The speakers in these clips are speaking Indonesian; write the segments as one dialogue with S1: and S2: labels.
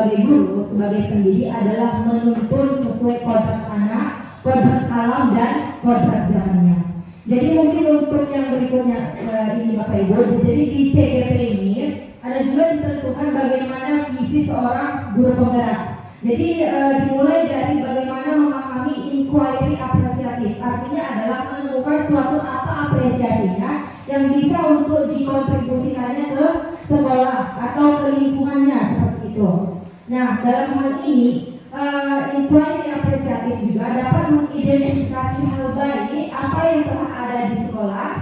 S1: sebagai guru, sebagai pendidik adalah menuntun sesuai kodrat anak, kodrat alam dan kodrat zamannya. Jadi mungkin untuk yang berikutnya ini Bapak Ibu, jadi di CGP ini ada juga ditentukan bagaimana visi seorang guru penggerak. Jadi dimulai dari bagaimana memahami inquiry apresiatif, artinya adalah menemukan suatu apa apresiasinya yang bisa untuk dikontribusikannya ke sekolah atau ke lingkungannya seperti itu. Nah, dalam hal ini inquiry apresiatif juga dapat mengidentifikasi hal baik apa yang telah ada di sekolah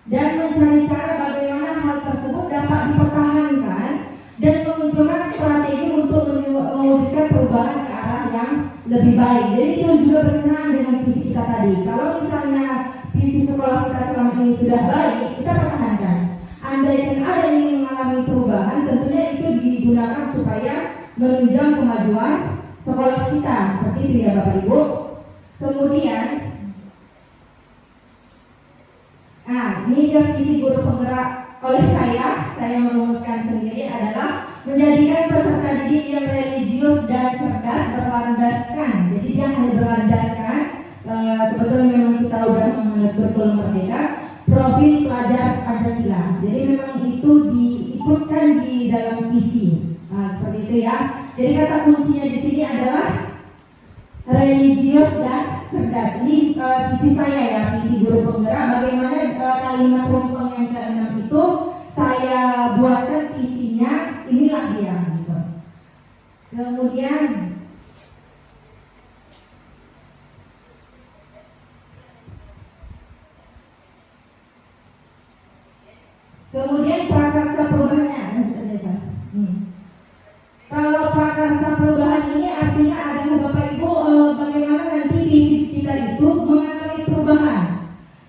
S1: dan mencari cara bagaimana hal tersebut dapat dipertahankan dan memunculkan strategi untuk mewujudkan perubahan ke arah yang lebih baik. Jadi itu juga berkenaan dengan visi kita tadi. Kalau misalnya visi sekolah kita selama ini sudah baik, kita pertahankan. Andaikan ada yang mengalami perubahan, tentunya itu digunakan supaya menunjang kemajuan sekolah kita. Seperti itu ya Bapak Ibu. Kemudian, ini dia visi guru penggerak oleh saya merumuskan sendiri adalah menjadikan peserta didik yang religius dan cerdas berlandaskan. Jadi dia hanya berlandaskan, kebetulan memang kita udah menganut kurikulum merdeka, profil pelajar Pancasila. Jadi memang itu diikutkan di dalam visi. Seperti itu ya. Jadi kata kuncinya di sini adalah religius dan cerdas. Ini visi saya ya, visi guru penggerak. Bagaimana kalimat rumpun yang ke-6 itu saya buatkan visinya, inilah dia gitu. Kemudian prakarsa perubahannya. Kalau prakarsa perubahan ini artinya adalah Bapak Ibu bagaimana nanti visi kita itu mengalami perubahan.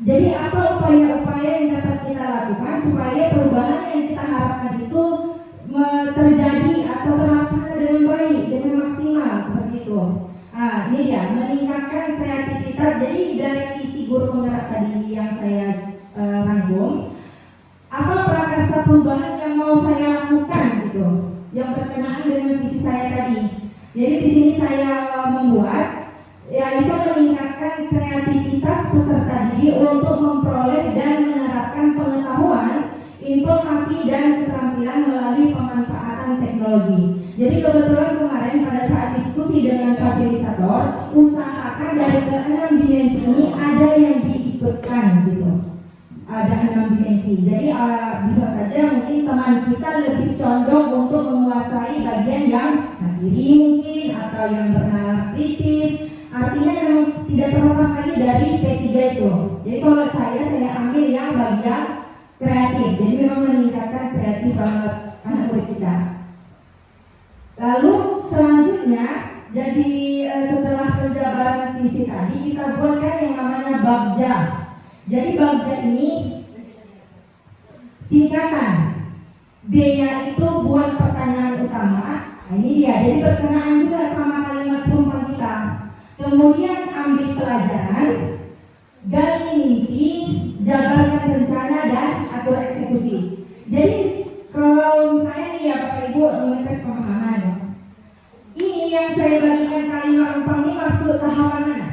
S1: Jadi apa upaya-upaya yang dapat kita lakukan supaya perubahan yang kita harapkan itu terjadi atau terlaksana dengan baik, dengan maksimal seperti itu. Ini dia meningkatkan kreativitas. Jadi dari visi guru penggerak tadi yang saya rangkum, apa prakarsa perubahan yang mau saya lakukan gitu, yang berkenaan dengan visi saya tadi. Jadi di sini saya membuat yaitu meningkatkan kreativitas peserta didik untuk memperoleh dan menerapkan pengetahuan, informasi dan keterampilan melalui pemanfaatan teknologi. Jadi kebetulan kemarin pada saat diskusi dengan fasilitator, usahakan dari ke-6 dimensi ini ada yang diikutkan gitu. Ada 6 dimensi. Jadi bisa saja mungkin teman kita lebih condong untuk menguasai bagian yang kiri mungkin atau yang bernalar kritis. Artinya memang tidak terlepas lagi dari P3 itu. Jadi kalau saya ambil yang bagian kreatif. Jadi memang meningkatkan kreatif anak murid kita. Lalu selanjutnya, jadi setelah penjabaran visi tadi kita buatkan yang namanya Bagja. Jadi Bagja ini singkatan. B-nya itu buat pertanyaan utama. Ini dia. Jadi berkenaan juga sama kalimat rumpun kita. Kemudian ambil pelajaran, gali mimpi, jabarkan rencana dan atur eksekusi. Jadi kalau misalnya nih ya Bapak Ibu mengetes pemahaman, ini yang saya bagikan kalimat rumpun ini masuk tahapan mana?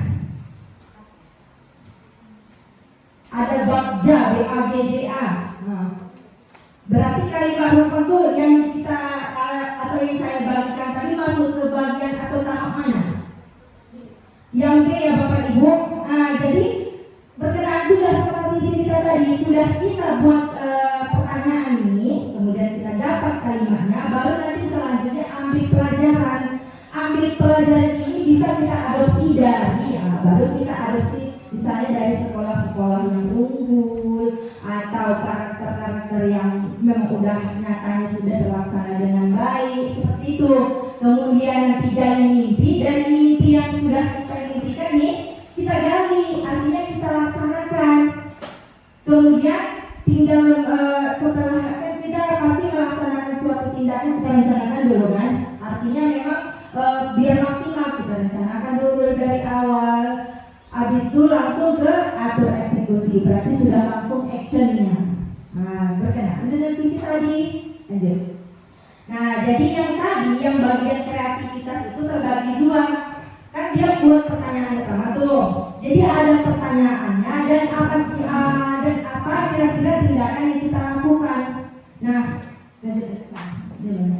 S1: Ada Bagja, B-A-G-J-A. Berarti kalimat rumpun itu yang kita atau yang saya bagikan tadi masuk ke bagian atau tahap mana? Yang B ya Bapak Ibu. Jadi berkenaan juga sama visi kita tadi, sudah kita buat pertanyaan ini, kemudian kita dapat kalimatnya, baru nanti selanjutnya ambil pelajaran. Ambil pelajaran ini bisa kita adopsi dari, baru kita adopsi misalnya dari sekolah-sekolah yang unggul atau karakter-karakter yang memang udah nyatanya sudah terlaksana dengan baik seperti itu. Kemudian nanti gali mimpi, dari mimpi yang sudah kita impikan nih kita gali, artinya kita laksanakan. Kemudian tinggal setelah kita pasti melaksanakan suatu tindakan, kita rencanakan dulu kan. Artinya memang biar maksimal kita rencanakan dulu dari awal. Habis itu langsung ke atur eksekusi, berarti sudah langsung actionnya. Berkenaan dengan visi tadi, lanjut. Nah, jadi yang tadi yang bagian kreativitas itu terbagi dua. Kan dia buat pertanyaan utama tuh. Jadi ada pertanyaannya dan apa kira-kira tindakan yang kita lakukan. Nah, lanjut ke sana.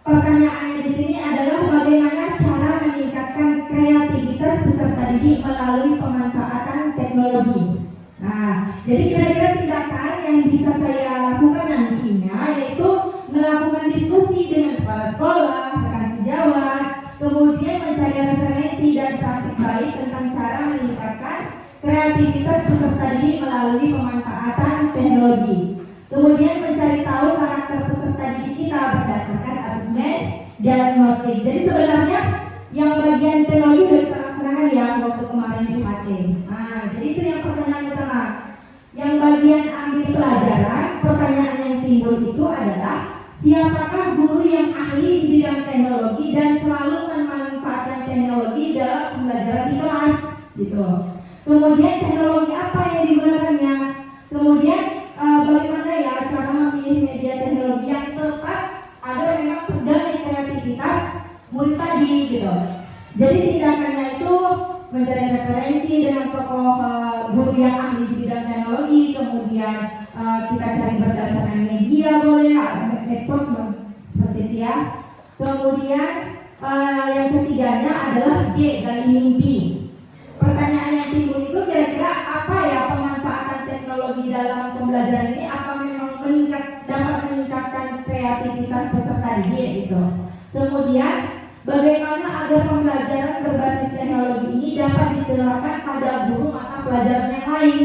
S1: Pertanyaannya di sini adalah bagaimana cara meningkatkan kreativitas peserta didik melalui pemanfaatan teknologi. Nah, jadi kira-kira tindakan yang bisa saya lakukan nantinya yaitu melakukan diskusi dengan kepala sekolah, rekan sejawat, kemudian mencari referensi dan praktik baik tentang cara meningkatkan kreativitas peserta didik melalui pemanfaatan teknologi. Kemudian mencari tahu karakter peserta didik kita berdasarkan asesmen diagnostik. Jadi sebenarnya yang bagian teknologi sudah kita laksanakan ya waktu kemarin di HT. Nah, jadi itu yang pertanyaan utama. Yang bagian ambil pelajaran, pertanyaan yang timbul itu adalah siapakah guru yang ahli di bidang teknologi dan selalu memanfaatkan teknologi dalam pembelajaran di kelas, gitu. Kemudian teknologi apa yang digunakannya? Kemudian bagaimana ya cara memilih media teknologi yang tepat agar memang terjalin kreativitas murid tadi, gitu. Jadi tindakannya itu mencari referensi dengan tokoh guru yang ahli di bidang teknologi, kemudian kita cari berdasarkan media boleh ya, medsos seperti itu ya. Kemudian yang ketiganya adalah G, gali mimpi. Pertanyaan yang timbul itu kira-kira apa ya pemanfaatan teknologi dalam pembelajaran ini, apa memang dapat meningkatkan kreativitas peserta didik gitu. Kemudian bagaimana agar pembelajaran berbasis teknologi ini dapat diterapkan pada guru mata pelajaran yang lain.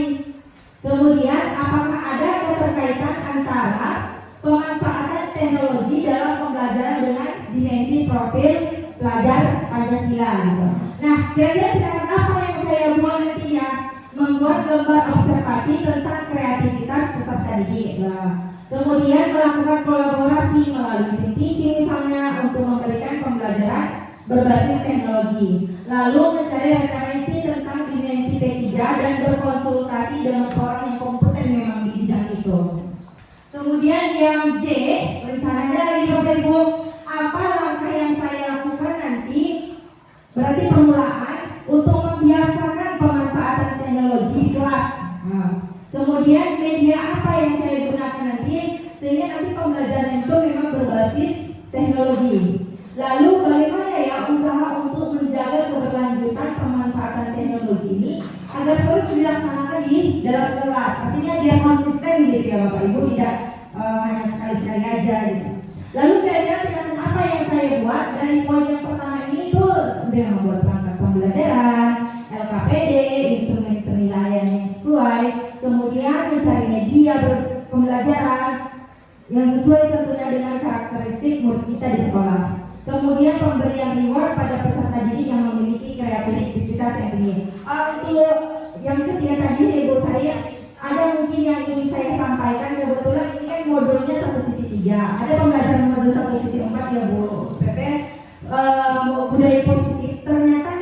S1: Kemudian apakah ada keterkaitan antara pemanfaatan teknologi dalam pembelajaran dengan dimensi profil pelajar Pancasila gitu. Nah, kira-kira tindakan apa yang saya buat nantinya? Membuat gambar observasi tentang kreativitas peserta didik. Nah, kemudian melakukan kolaborasi melalui tim teaching misalnya untuk memberikan pembelajaran berbasis teknologi. Lalu mencari referensi tentang dimensi P3 dan berkonsultasi dengan orang yang kompeten memang di bidang itu. Kemudian yang J, rencananya lagi Bapak Ibu, apa langkah yang saya lakukan nanti? Berarti permulaan untuk membiasakan pemanfaatan teknologi di kelas. Nah, kemudian media apa yang saya gunakan nanti sehingga nanti pembelajaran itu memang berbasis teknologi. Lalu bagaimana ya usaha untuk menjaga keberlanjutan pemanfaatan teknologi ini agar terus dilaksanakan di dalam kelas. Artinya biar konsisten gitu ya Bapak Ibu, tidak hanya sekali-sekali aja gitu. Lalu kira-kira tindakan apa yang saya buat dari poin yang pertama ini itu dengan membuat perangkat pembelajaran, LKPD, instrumen penilaian yang sesuai, kemudian mencari media pembelajaran yang sesuai tentunya dengan karakteristik murid kita di sekolah. Kemudian pemberian reward pada peserta didik yang memiliki kreativitas yang tinggi. Untuk yang ketiga tadi Ibu saya ada mungkin yang ingin saya sampaikan. Kebetulan ini kan modulnya 1.3, ada pembelajaran modul 1.4 ya Bu PP, budaya positif. Ternyata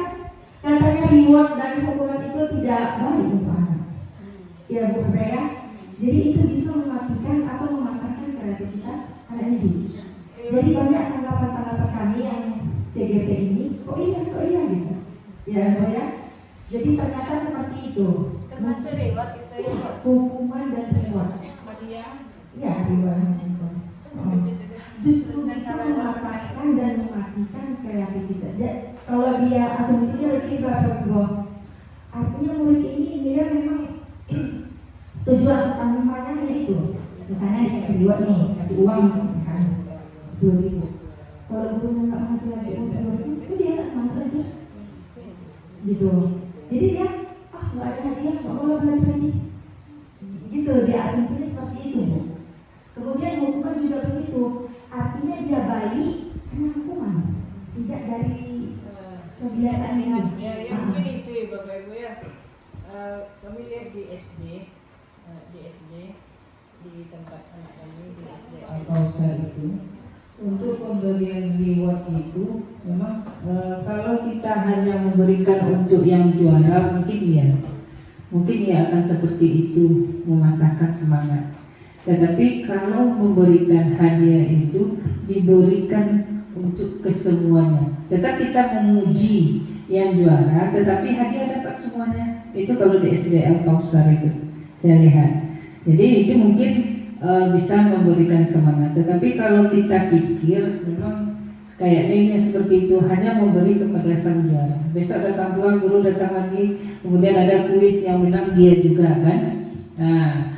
S1: katanya reward dan hukuman itu tidak baik untuk anak. Ya Bu PP ya. Jadi itu bisa mematikan atau mematahkan kreativitas anak didik. Jadi banyak tanggapan-tanggapan kami yang CGP ini, kok iya gitu. Ya Bu ya. Jadi ternyata seperti itu.
S2: Termasuk reward itu ya.
S1: Hukuman dan reward.
S2: Hadiah.
S1: Ya, reward. Justru bisa mematahkan dan mematikan kreativitas. Kalau dia asumsinya begini Bapak Ibu, artinya murid ini dia memang tujuan utamanya hanya itu. Misalnya di sesi 2 nih, kasih uang misalkan 10.000. Kalau gurunya nggak ngasih lagi uang 10.000, itu dia nggak semangat lagi. Gitu. Jadi dia, nggak ada hadiah, nggak mau belajar lagi. Gitu, dia asumsinya seperti itu. Kemudian hukuman juga begitu. Artinya dia baik karena hukuman, tidak dari kebiasaan ini.
S2: Ya mungkin itu ya Bapak Ibu ya. Kami lihat di SD, di tempat anak kami di SD.
S3: Kausa itu untuk pemberian reward itu memang kalau kita hanya memberikan untuk yang juara mungkin ya akan seperti itu mematahkan semangat. Tetapi kalau memberikan hadiah itu diberikan untuk kesemuanya. Tetap kita memuji yang juara, tetapi hadiah dapat semuanya. Itu kalau di SDA Pausar itu saya lihat. Jadi itu mungkin bisa memberikan semangat. Tetapi kalau kita pikir memang kayaknya ini seperti itu, hanya memberi kepada sang juara. Besok datang pulang, guru datang lagi, kemudian ada kuis yang menang dia juga kan. Nah,